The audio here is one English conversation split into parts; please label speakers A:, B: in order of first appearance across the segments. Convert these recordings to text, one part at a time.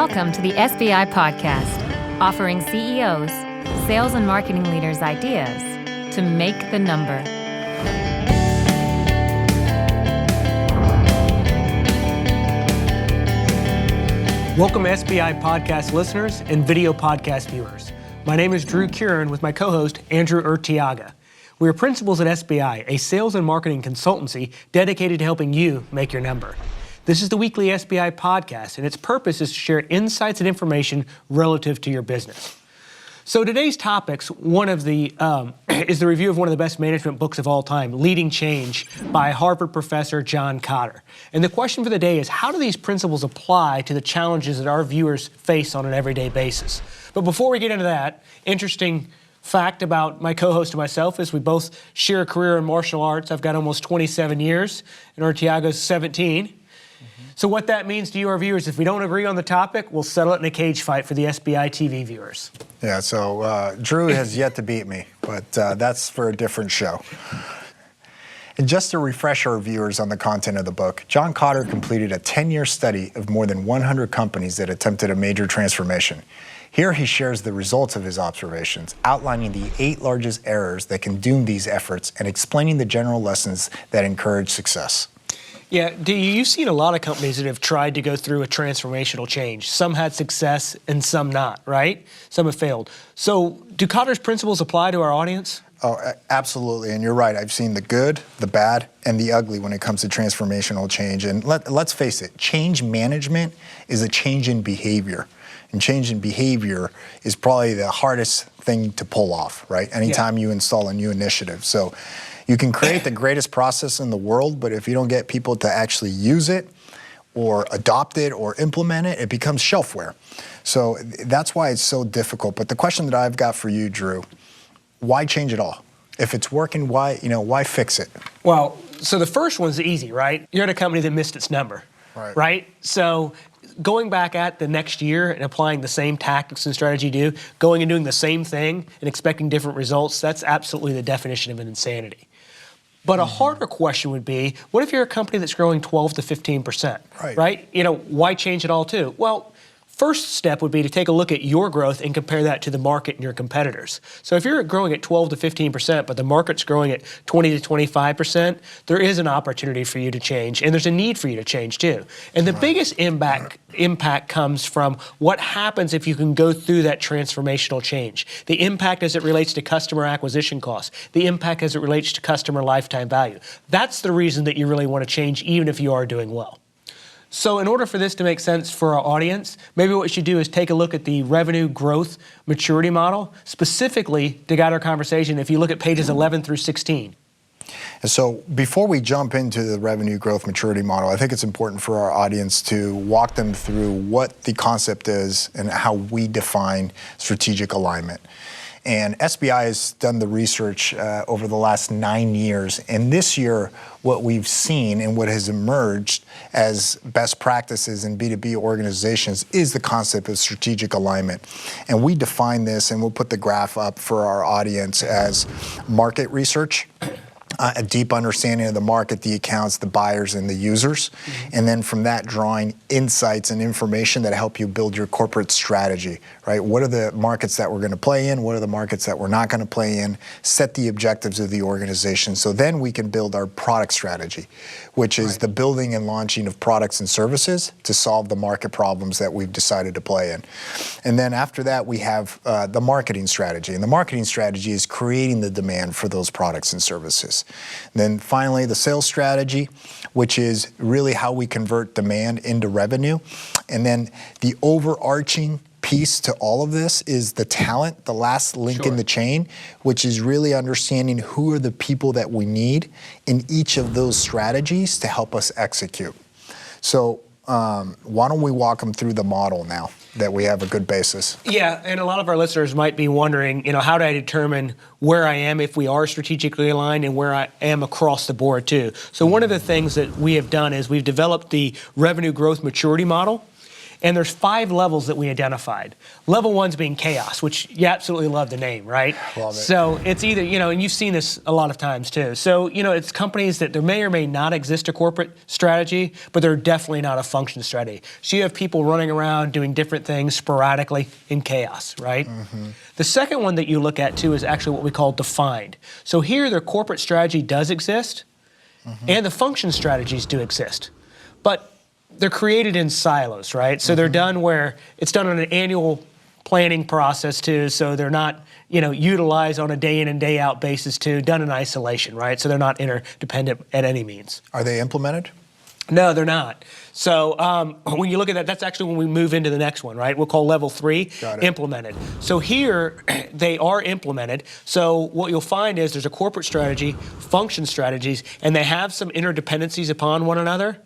A: Welcome to the SBI Podcast, offering CEOs, sales and marketing leaders ideas to make the number.
B: Welcome SBI Podcast listeners and video podcast viewers. My name is Drew Kiran with my co-host Andrew Urtiaga. We are principals at SBI, a sales and marketing consultancy dedicated to helping you make your number. This is the weekly SBI podcast, and its purpose is to share insights and information relative to your business. So today's topics, one of the is the review of one of the best management books of all time, Leading Change, by Harvard professor John Kotter. And the question for the day is, how do these principles apply to the challenges that our viewers face on an everyday basis? But before we get into that, interesting fact about my co-host and myself is we both share a career in martial arts. I've got almost 27 years, and Urtiaga's 17. So what that means to you, our viewers, if we don't agree on the topic, we'll settle it in a cage fight for the SBI TV viewers.
C: Yeah, so Drew has yet to beat me, but that's for a different show. And just to refresh our viewers on the content of the book, John Kotter completed a 10-year study of more than 100 companies that attempted a major transformation. Here he shares the results of his observations, outlining the 8 largest errors that can doom these efforts and explaining the general lessons that encourage success.
B: Yeah, you've seen a lot of companies that have tried to go through a transformational change. Some had success and some not, right? Some have failed. So do Kotter's principles apply to our audience?
C: Oh, absolutely, and you're right. I've seen the good, the bad, and the ugly when it comes to transformational change. And let's face it, change management is a change in behavior. And change in behavior is probably the hardest thing to pull off, right? Anytime you install a new initiative. So you can create the greatest process in the world, but if you don't get people to actually use it or adopt it or implement it, it becomes shelfware. So that's why it's so difficult. But the question that I've got for you, Drew, why change it all? If it's working, why fix it?
B: Well, so the first one's easy, right? You're at a company that missed its number, right? So going back at the next year and applying the same tactics and strategy you do, going and doing the same thing and expecting different results, that's absolutely the definition of an insanity. But a harder question would be, what if you're a company that's growing 12 to 15%, right? Why change it all too? Well, first step would be to take a look at your growth and compare that to the market and your competitors. So if you're growing at 12 to 15%, but the market's growing at 20 to 25%, there is an opportunity for you to change, and there's a need for you to change too. And the biggest impact comes from what happens if you can go through that transformational change. The impact as it relates to customer acquisition costs, the impact as it relates to customer lifetime value. That's the reason that you really want to change, even if you are doing well. So in order for this to make sense for our audience, maybe what we should do is take a look at the revenue growth maturity model, specifically to guide our conversation if you look at pages 11 through 16.
C: And so before we jump into the revenue growth maturity model, I think it's important for our audience to walk them through what the concept is and how we define strategic alignment. And SBI has done the research over the last 9 years. And this year, what we've seen and what has emerged as best practices in B2B organizations is the concept of strategic alignment. And we define this, and we'll put the graph up for our audience, as market research, a deep understanding of the market, the accounts, the buyers, and the users. And then from that, drawing insights and information that help you build your corporate strategy, right? What are the markets that we're going to play in? What are the markets that we're not going to play in? Set the objectives of the organization. So then we can build our product strategy, which is the building and launching of products and services to solve the market problems that we've decided to play in. And then after that, we have the marketing strategy. And the marketing strategy is creating the demand for those products and services. Then finally, the sales strategy, which is really how we convert demand into revenue. And then the overarching piece to all of this is the talent, the last link in the chain, which is really understanding who are the people that we need in each of those strategies to help us execute. So why don't we walk them through the model now that we have a good basis?
B: Yeah, and a lot of our listeners might be wondering, how do I determine where I am if we are strategically aligned and where I am across the board too? So one of the things that we have done is we've developed the revenue growth maturity model. And there's 5 levels that we identified. Level 1's being chaos, which you absolutely love the name, right?
C: Love it.
B: So it's either, and you've seen this a lot of times too. So, it's companies that there may or may not exist a corporate strategy, but they're definitely not a function strategy. So you have people running around doing different things sporadically in chaos, right? Mm-hmm. The second one that you look at too is actually what we call defined. So here their corporate strategy does exist, and the function strategies do exist. But they're created in silos, right? So they're done where it's done on an annual planning process too, so they're not, utilized on a day in and day out basis too, done in isolation, right? So they're not interdependent at any means.
C: Are they implemented?
B: No, they're not. So when you look at that, that's actually when we move into the next one, right? We'll call level 3 implemented. So here, they are implemented. So what you'll find is there's a corporate strategy, function strategies, and they have some interdependencies upon one another,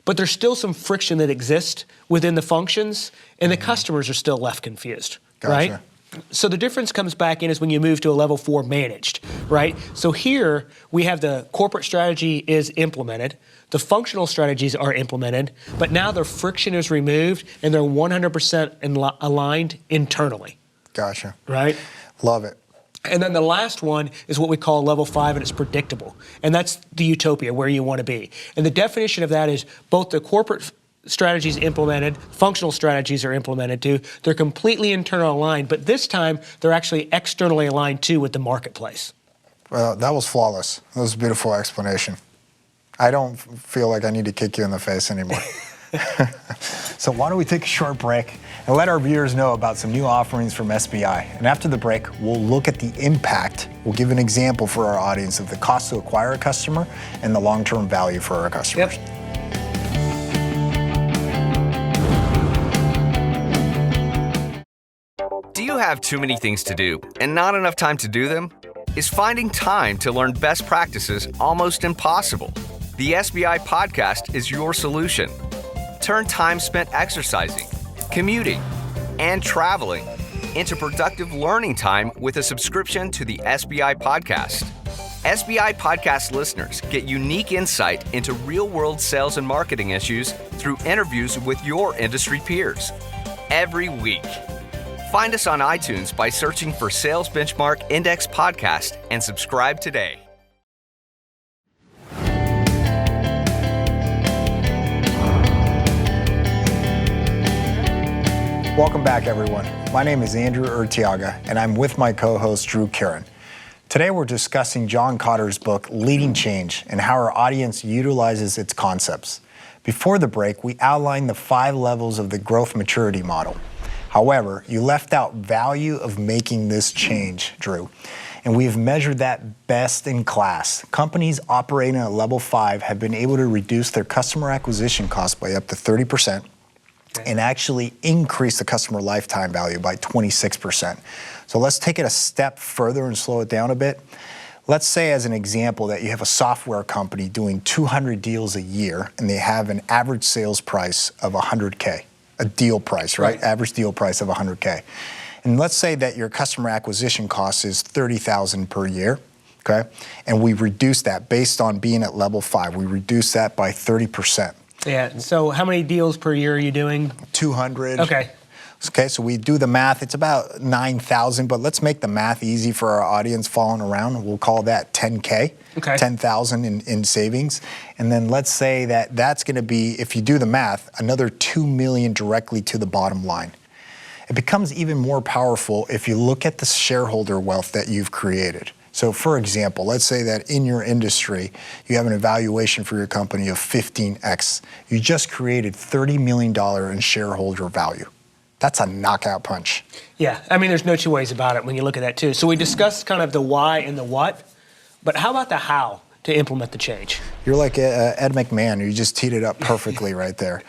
B: but there's still some friction that exists within the functions, and the customers are still left confused, right? So the difference comes back in is when you move to a level 4 managed, right? So here we have the corporate strategy is implemented, the functional strategies are implemented, but now the friction is removed and they're 100% aligned internally.
C: Gotcha.
B: Right?
C: Love it.
B: And then the last one is what we call level 5, and it's predictable. And that's the utopia, where you want to be. And the definition of that is both the corporate strategies implemented, functional strategies are implemented too. They're completely internal aligned, but this time they're actually externally aligned too with the marketplace.
C: Well, that was flawless. That was a beautiful explanation. I don't feel like I need to kick you in the face anymore. So why don't we take a short break and let our viewers know about some new offerings from SBI. And after the break, we'll look at the impact. We'll give an example for our audience of the cost to acquire a customer and the long-term value for our customers.
B: Yep.
D: Do you have too many things to do and not enough time to do them? Is finding time to learn best practices almost impossible? The SBI podcast is your solution. Turn time spent exercising, commuting, and traveling into productive learning time with a subscription to the SBI podcast. SBI podcast listeners get unique insight into real-world sales and marketing issues through interviews with your industry peers every week. Find us on iTunes by searching for Sales Benchmark Index Podcast and subscribe today.
C: Welcome back, everyone. My name is Andrew Urtiaga, and I'm with my co-host, Drew Kiran. Today, we're discussing John Kotter's book, Leading Change, and how our audience utilizes its concepts. Before the break, we outlined the 5 levels of the growth maturity model. However, you left out value of making this change, Drew, and we have measured that best in class. Companies operating at level 5 have been able to reduce their customer acquisition cost by up to 30%. And actually increase the customer lifetime value by 26%. So let's take it a step further and slow it down a bit. Let's say, as an example, that you have a software company doing 200 deals a year, and they have an average sales price of 100K, a deal price, right? Average deal price of 100K. And let's say that your customer acquisition cost is $30,000 per year, okay? And we reduce that based on being at level 5. We reduce that by 30%.
B: Yeah, so how many deals per year are you doing?
C: 200.
B: Okay.
C: Okay, so we do the math. It's about 9,000, but let's make the math easy for our audience following around. We'll call that 10K,
B: okay.
C: 10,000 in savings. And then let's say that that's going to be, if you do the math, another $2 million directly to the bottom line. It becomes even more powerful if you look at the shareholder wealth that you've created. So for example, let's say that in your industry, you have an evaluation for your company of 15x. You just created $30 million in shareholder value. That's a knockout punch.
B: Yeah, I mean, there's no two ways about it when you look at that too. So we discussed kind of the why and the what, but how about the how to implement the change?
C: You're like Ed McMahon. You just teed it up perfectly right there.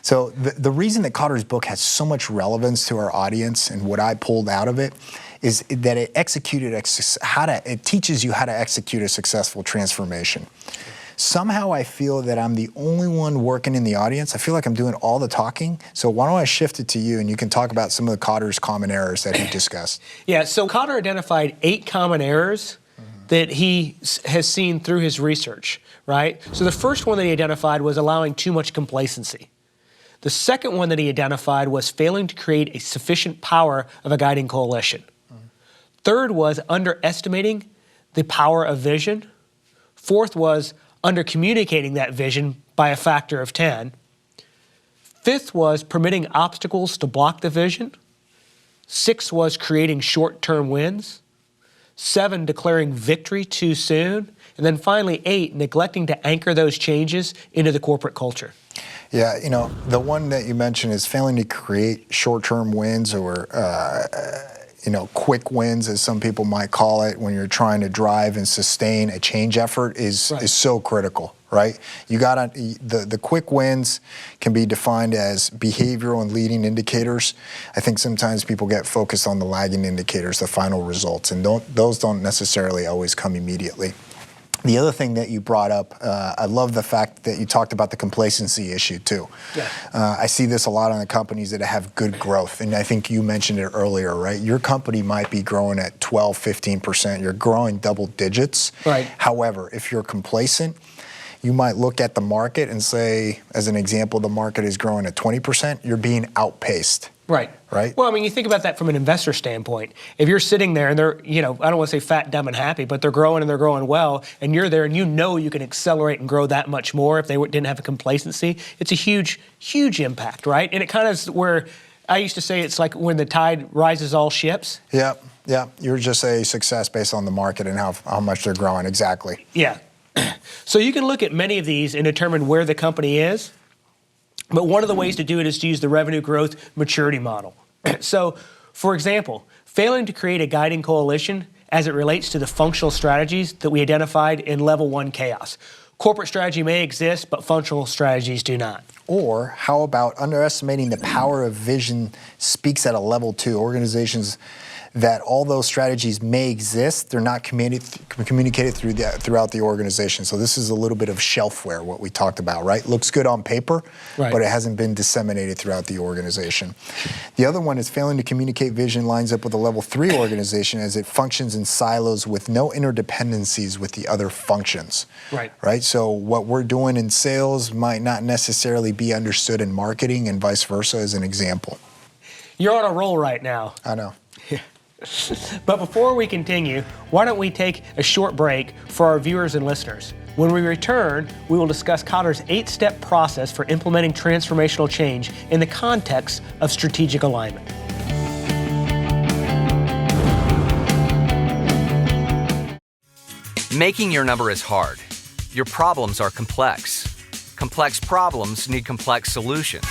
C: So the reason that Kotter's book has so much relevance to our audience and what I pulled out of it is that it teaches you how to execute a successful transformation. Somehow I feel that I'm the only one working in the audience. I feel like I'm doing all the talking. So why don't I shift it to you and you can talk about some of the Kotter's common errors that he discussed.
B: Yeah, so Kotter identified 8 common errors that he has seen through his research, right? So the first one that he identified was allowing too much complacency. The second one that he identified was failing to create a sufficient power of a guiding coalition. Third was underestimating the power of vision. Fourth was undercommunicating that vision by a factor of 10. Fifth was permitting obstacles to block the vision. 6 was creating short-term wins. 7, declaring victory too soon. And then finally, 8, neglecting to anchor those changes into the corporate culture.
C: Yeah, the one that you mentioned is failing to create short-term wins or quick wins, as some people might call it, when you're trying to drive and sustain a change effort is so critical, right? You got the quick wins can be defined as behavioral and leading indicators. I think sometimes people get focused on the lagging indicators, the final results, and those don't necessarily always come immediately. The other thing that you brought up, I love the fact that you talked about the complacency issue too. Yeah. I see this a lot on the companies that have good growth, and I think you mentioned it earlier, right? Your company might be growing at 12, 15%. You're growing double digits. Right. However, if you're complacent, you might look at the market and say, as an example, the market is growing at 20%. You're being outpaced. Right. Right. Well,
B: I mean, you think about that from an investor standpoint. If you're sitting there and they're, I don't want to say fat, dumb, and happy, but they're growing and they're growing well, and you're there and you can accelerate and grow that much more if they didn't have a complacency, it's a huge, huge impact, right? And it kind of is where I used to say it's like when the tide rises all ships.
C: Yeah, yeah. You're just a success based on the market and how much they're growing. Exactly.
B: Yeah. So you can look at many of these and determine where the company is. But one of the ways to do it is to use the revenue growth maturity model. So, for example, failing to create a guiding coalition as it relates to the functional strategies that we identified in level 1 chaos. Corporate strategy may exist, but functional strategies do not.
C: Or how about underestimating the power of vision speaks at a level 2? Organizations that all those strategies may exist, they're not communicated throughout the organization. So this is a little bit of shelfware, what we talked about, right? Looks good on paper, but it hasn't been disseminated throughout the organization. The other one is failing to communicate vision lines up with a level 3 organization as it functions in silos with no interdependencies with the other functions. Right? So what we're doing in sales might not necessarily be understood in marketing and vice versa, as an example.
B: You're on a roll right now.
C: I know.
B: But before we continue, why don't we take a short break for our viewers and listeners? When we return, we will discuss Kotter's 8-step process for implementing transformational change in the context of strategic alignment.
D: Making your number is hard. Your problems are complex. Complex problems need complex solutions.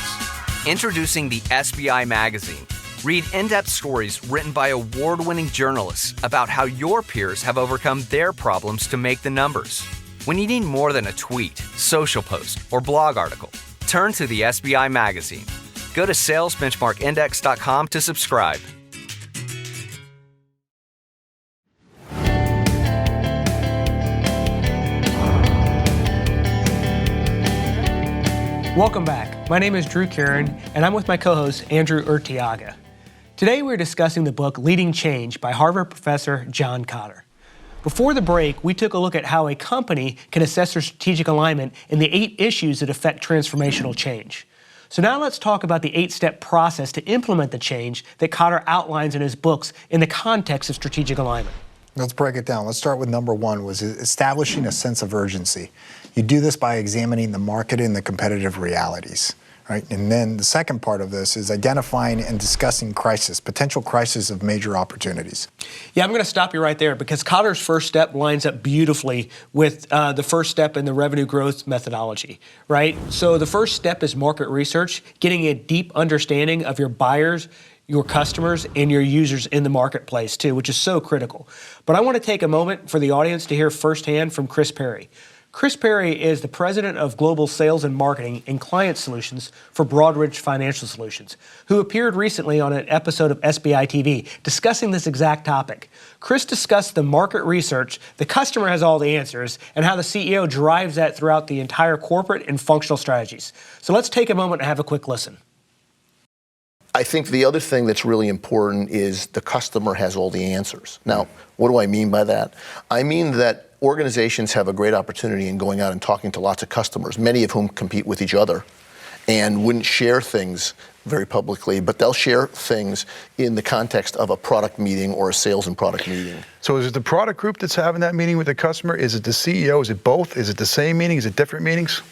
D: Introducing the SBI Magazine. Read in-depth stories written by award-winning journalists about how your peers have overcome their problems to make the numbers. When you need more than a tweet, social post, or blog article, turn to the SBI Magazine. Go to salesbenchmarkindex.com to subscribe.
B: Welcome back. My name is Drew Kiran, and I'm with my co-host, Andrew Urtiaga. Today we're discussing the book Leading Change by Harvard professor John Kotter. Before the break, we took a look at how a company can assess their strategic alignment in the 8 issues that affect transformational change. So now let's talk about the 8-step process to implement the change that Kotter outlines in his books in the context of strategic alignment.
C: Let's break it down. Let's start with number 1, was establishing a sense of urgency. You do this by examining the market and the competitive realities. Right? And then the second part of this is identifying and discussing potential crisis of major opportunities.
B: Yeah, I'm going to stop you right there because Kotter's first step lines up beautifully with the first step in the revenue growth methodology, right? So the first step is market research, getting a deep understanding of your buyers, your customers, and your users in the marketplace too, which is so critical. But I want to take a moment for the audience to hear firsthand from Chris Perry. Chris Perry is the president of Global Sales and Marketing and Client Solutions for Broadridge Financial Solutions, who appeared recently on an episode of SBI TV discussing this exact topic. Chris discussed the market research, the customer has all the answers, and how the CEO drives that throughout the entire corporate and functional strategies. So let's take a moment and have a quick listen.
E: I think the other thing that's really important is the customer has all the answers. Now, what do I mean by that? I mean that organizations have a great opportunity in going out and talking to lots of customers, many of whom compete with each other, and wouldn't share things very publicly, but they'll share things in the context of a product meeting or a sales and product meeting.
F: So is it the product group that's having that meeting with the customer? Is it the CEO? Is it both? Is it the same meeting? Is it different meetings?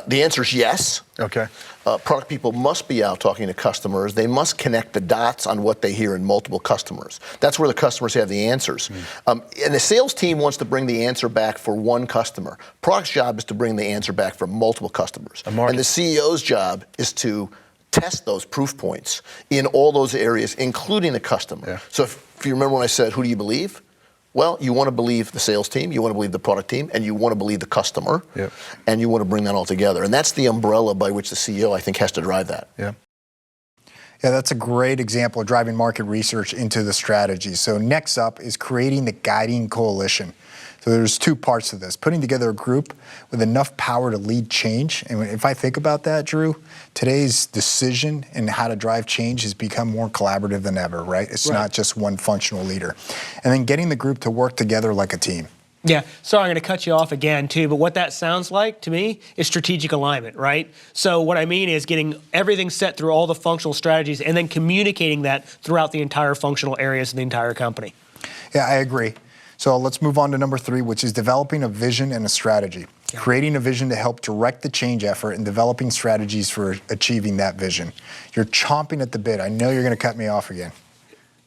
E: The answer is yes.
F: Okay.
E: Product people must be out talking to customers. They must connect the dots on what they hear in multiple customers. That's where the customers have the answers. And the sales team wants to bring the answer back for one customer. Product's job is to bring the answer back for multiple customers. And the CEO's job is to test those proof points in all those areas, including the customer.
F: Yeah.
E: So if you remember when I said, who do you believe? Well, you want to believe the sales team, you want to believe the product team, and you want to believe the customer, and you want to bring that all together. And that's the umbrella by which the CEO, I think, has to drive that.
F: Yeah.
C: Yeah, that's a great example of driving market research into the strategy. So next up is creating the guiding coalition. So there's two parts to this. Putting together a group with enough power to lead change. And if I think about that, Drew, today's decision and how to drive change has become more collaborative than ever, right? It's not just one functional leader. And then getting the group to work together like a team.
B: Yeah, sorry, I'm going to cut you off again, too, but what that sounds like to me is strategic alignment, right? So what I mean is getting everything set through all the functional strategies and then communicating that throughout the entire functional areas of the entire company.
C: Yeah, I agree. So let's move on to number 3, which is developing a vision and a strategy. Yeah. Creating a vision to help direct the change effort and developing strategies for achieving that vision. You're chomping at the bit. I know you're going to cut me off again.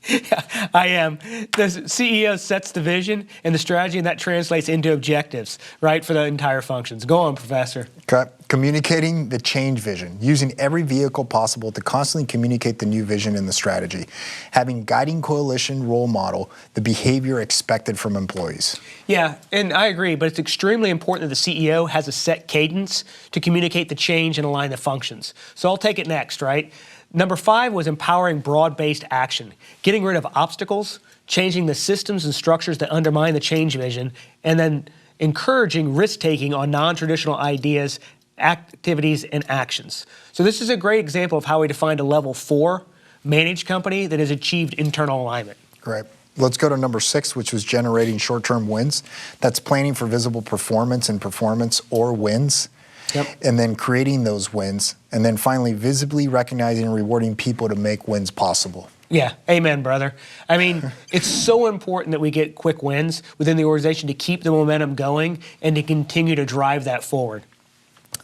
B: Yeah, I am. The CEO sets the vision and the strategy, and that translates into objectives, right, for the entire functions. Go on, Professor.
C: Okay. Communicating the change vision, using every vehicle possible to constantly communicate the new vision and the strategy. Having guiding coalition role model the behavior expected from employees.
B: Yeah, and I agree, but it's extremely important that the CEO has a set cadence to communicate the change and align the functions. So I'll take it next, right? Number 5 was empowering broad-based action, getting rid of obstacles, changing the systems and structures that undermine the change vision, and then encouraging risk-taking on non-traditional ideas, activities, and actions. So this is a great example of how we defined a level 4 managed company that has achieved internal alignment.
C: Great. Let's go to number 6, which was generating short-term wins. That's planning for visible performance and performance or wins. Yep. And then creating those wins, and then finally visibly recognizing and rewarding people to make wins possible.
B: Yeah, amen, brother. I mean, it's so important that we get quick wins within the organization to keep the momentum going and to continue to drive that forward.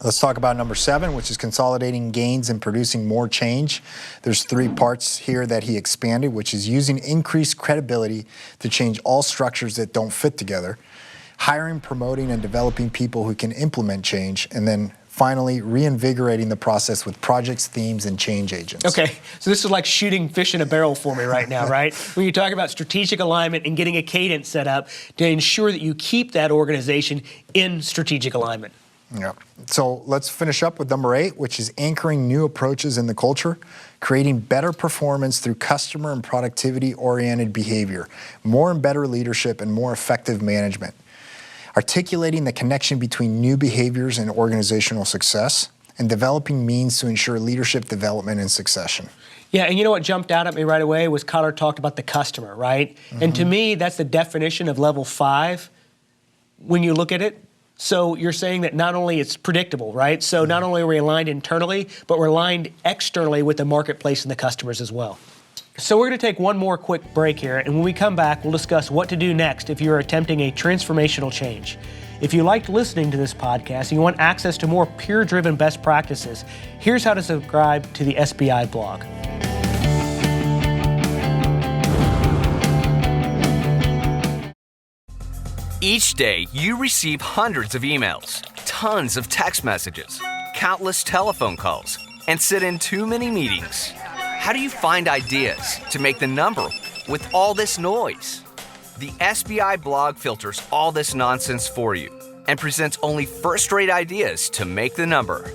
C: Let's talk about number 7, which is consolidating gains and producing more change. There's 3 parts here that he expanded, which is using increased credibility to change all structures that don't fit together. Hiring, promoting, and developing people who can implement change, and then finally reinvigorating the process with projects, themes, and change agents.
B: Okay, so this is like shooting fish in a barrel for me right now, right? When you talk about strategic alignment and getting a cadence set up to ensure that you keep that organization in strategic alignment.
C: Yeah. So let's finish up with number 8, which is anchoring new approaches in the culture, creating better performance through customer and productivity-oriented behavior, more and better leadership, and more effective management. Articulating the connection between new behaviors and organizational success, and developing means to ensure leadership development and succession.
B: Yeah, and you know what jumped out at me right away was Kotter talked about the customer, right? Mm-hmm. And to me, that's the definition of level 5 when you look at it. So you're saying that not only it's predictable, right? So not only are we aligned internally, but we're aligned externally with the marketplace and the customers as well. So we're going to take one more quick break here, and when we come back, we'll discuss what to do next if you're attempting a transformational change. If you liked listening to this podcast and you want access to more peer-driven best practices, here's how to subscribe to the SBI blog.
D: Each day, you receive hundreds of emails, tons of text messages, countless telephone calls, and sit in too many meetings. How do you find ideas to make the number with all this noise? The SBI blog filters all this nonsense for you and presents only first-rate ideas to make the number.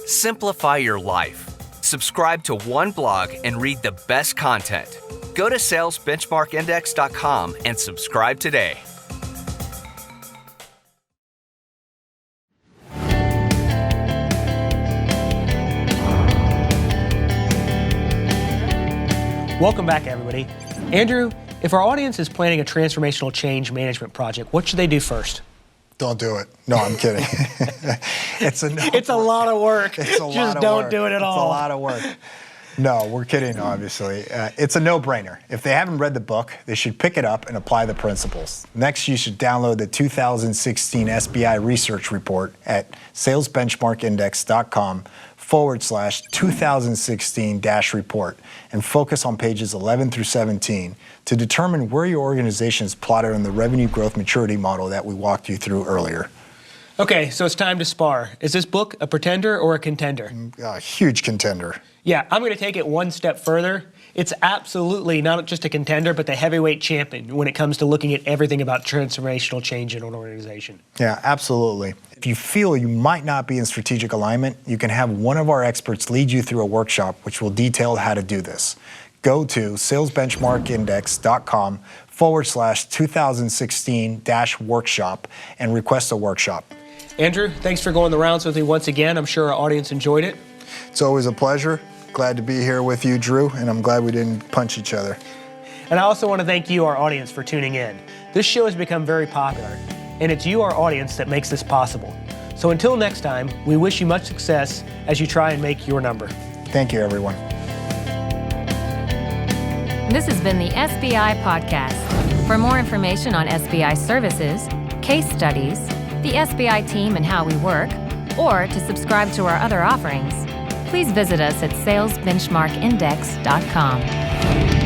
D: Simplify your life. Subscribe to one blog and read the best content. Go to salesbenchmarkindex.com and subscribe today.
B: Welcome back, everybody. Andrew, if our audience is planning a transformational change management project, what should they do first?
C: Don't do it. No, I'm kidding. It's a
B: lot of work.
C: It's a lot
B: Just
C: of
B: don't
C: work.
B: do it at all.
C: It's a lot of work. No, we're kidding, obviously. It's a no-brainer. If they haven't read the book, they should pick it up and apply the principles. Next, you should download the 2016 SBI Research Report at salesbenchmarkindex.com/2016-report and focus on pages 11 through 17 to determine where your organization is plotted on the revenue growth maturity model that we walked you through earlier.
B: Okay, so it's time to spar. Is this book a pretender or a contender?
C: A huge contender.
B: Yeah, I'm going to take it one step further. It's absolutely not just a contender, but the heavyweight champion when it comes to looking at everything about transformational change in an organization.
C: Yeah, absolutely. If you feel you might not be in strategic alignment, you can have one of our experts lead you through a workshop which will detail how to do this. Go to salesbenchmarkindex.com/2016-workshop and request a workshop.
B: Andrew, thanks for going the rounds with me once again. I'm sure our audience enjoyed it.
C: It's always a pleasure. Glad to be here with you, Drew, and I'm glad we didn't punch each other.
B: And I also want to thank you, our audience, for tuning in. This show has become very popular, and it's you, our audience, that makes this possible. So until next time, we wish you much success as you try and make your number.
C: Thank you, everyone.
A: This has been the SBI Podcast. For more information on SBI services, case studies, the SBI team and how we work, or to subscribe to our other offerings, please visit us at salesbenchmarkindex.com.